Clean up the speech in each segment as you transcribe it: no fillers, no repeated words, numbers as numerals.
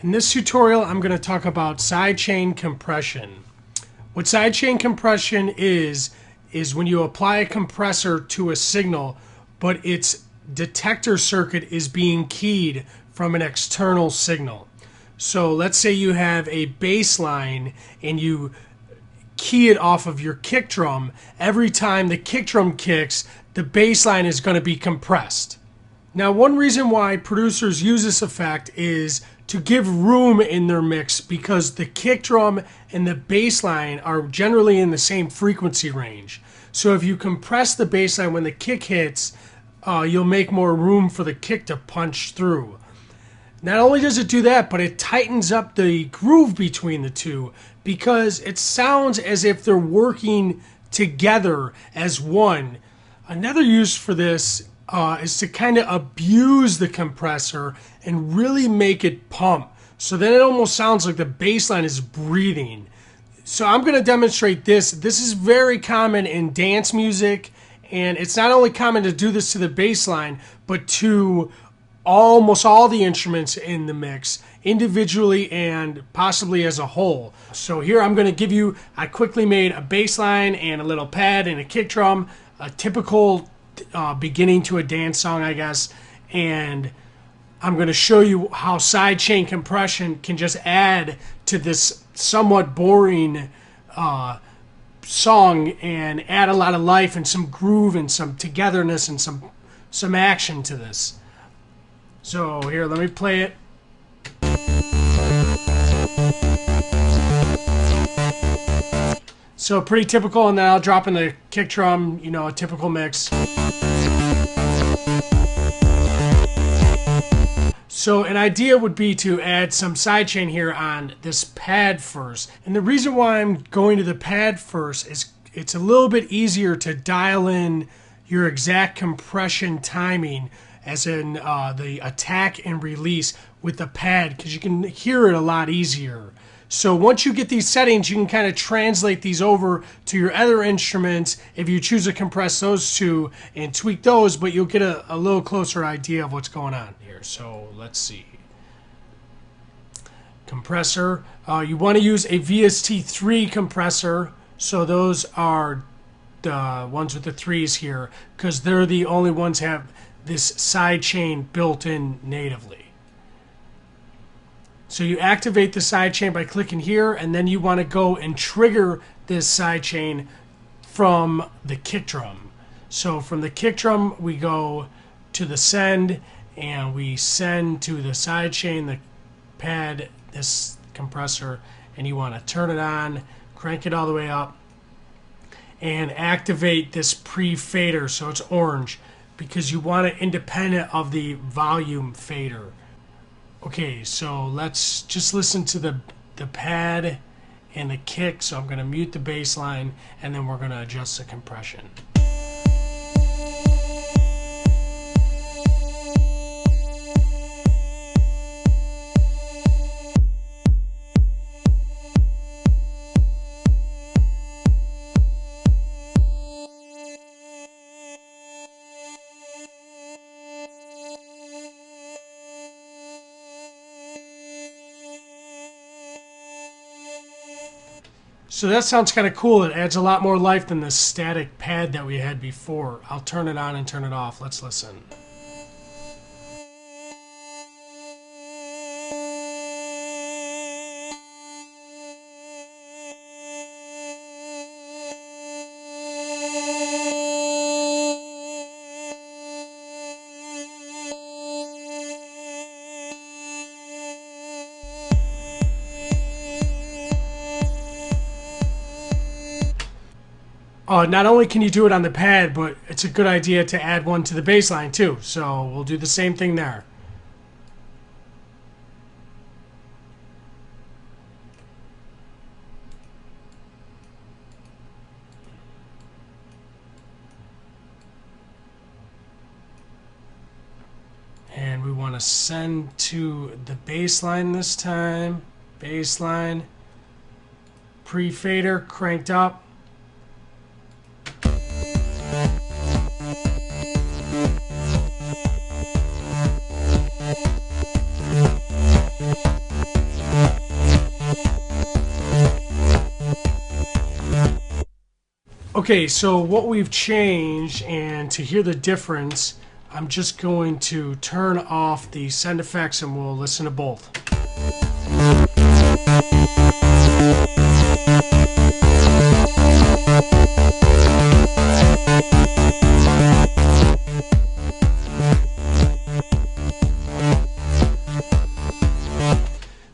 In this tutorial, I'm going to talk about sidechain compression. What sidechain compression is when you apply a compressor to a signal, but its detector circuit is being keyed from an external signal. So let's say you have a bass line and you key it off of your kick drum. Every time the kick drum kicks, the bass line is going to be compressed. Now, one reason why producers use this effect is to give room in their mix, because the kick drum and the bass line are generally in the same frequency range. So if you compress the bass line when the kick hits, you'll make more room for the kick to punch through. Not only does it do that, but it tightens up the groove between the two, because it sounds as if they're working together as one. Another use for this is to kind of abuse the compressor and really make it pump. So then it almost sounds like the bass line is breathing. So I'm going to demonstrate this. This is very common in dance music, and it's not only common to do this to the bass line, but to almost all the instruments in the mix, individually and possibly as a whole. So here I'm going to give you, I quickly made a bass line and a little pad and a kick drum, a typical beginning to a dance song, I guess, and I'm going to show you how sidechain compression can just add to this somewhat boring song and add a lot of life and some groove and some togetherness and some action to this. So here, let me play it. So pretty typical, and then I'll drop in the kick drum, you know, a typical mix. So an idea would be to add some sidechain here on this pad first. And the reason why I'm going to the pad first is it's a little bit easier to dial in your exact compression timing, as in the attack and release with the pad, because you can hear it a lot easier. So once you get these settings, you can kind of translate these over to your other instruments if you choose to compress those two and tweak those, but you'll get a little closer idea of what's going on here. So let's see. Compressor. You want to use a VST3 compressor. So those are the ones with the threes here, because they're the only ones that have this sidechain built in natively. So you activate the sidechain by clicking here, and then you want to go and trigger this sidechain from the kick drum. So from the kick drum, we go to the send, and we send to the sidechain, the pad, this compressor, and you want to turn it on, crank it all the way up, and activate this pre-fader, so it's orange, because you want it independent of the volume fader. Okay, so let's just listen to the pad and the kick. So I'm going to mute the bass line, and then we're going to adjust the compression. So that sounds kind of cool. It adds a lot more life than the static pad that we had before. I'll turn it on and turn it off. Let's listen. Not only can you do it on the pad, but it's a good idea to add one to the bass line too. So we'll do the same thing there. And we want to send to the bass line this time. Bass line. Pre-fader cranked up. Okay, so what we've changed, and to hear the difference, I'm just going to turn off the sound effects and we'll listen to both.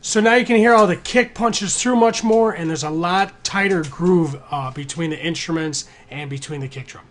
So now you can hear how the kick punches through much more, and there's a lot tighter groove between the instruments and between the kick drum.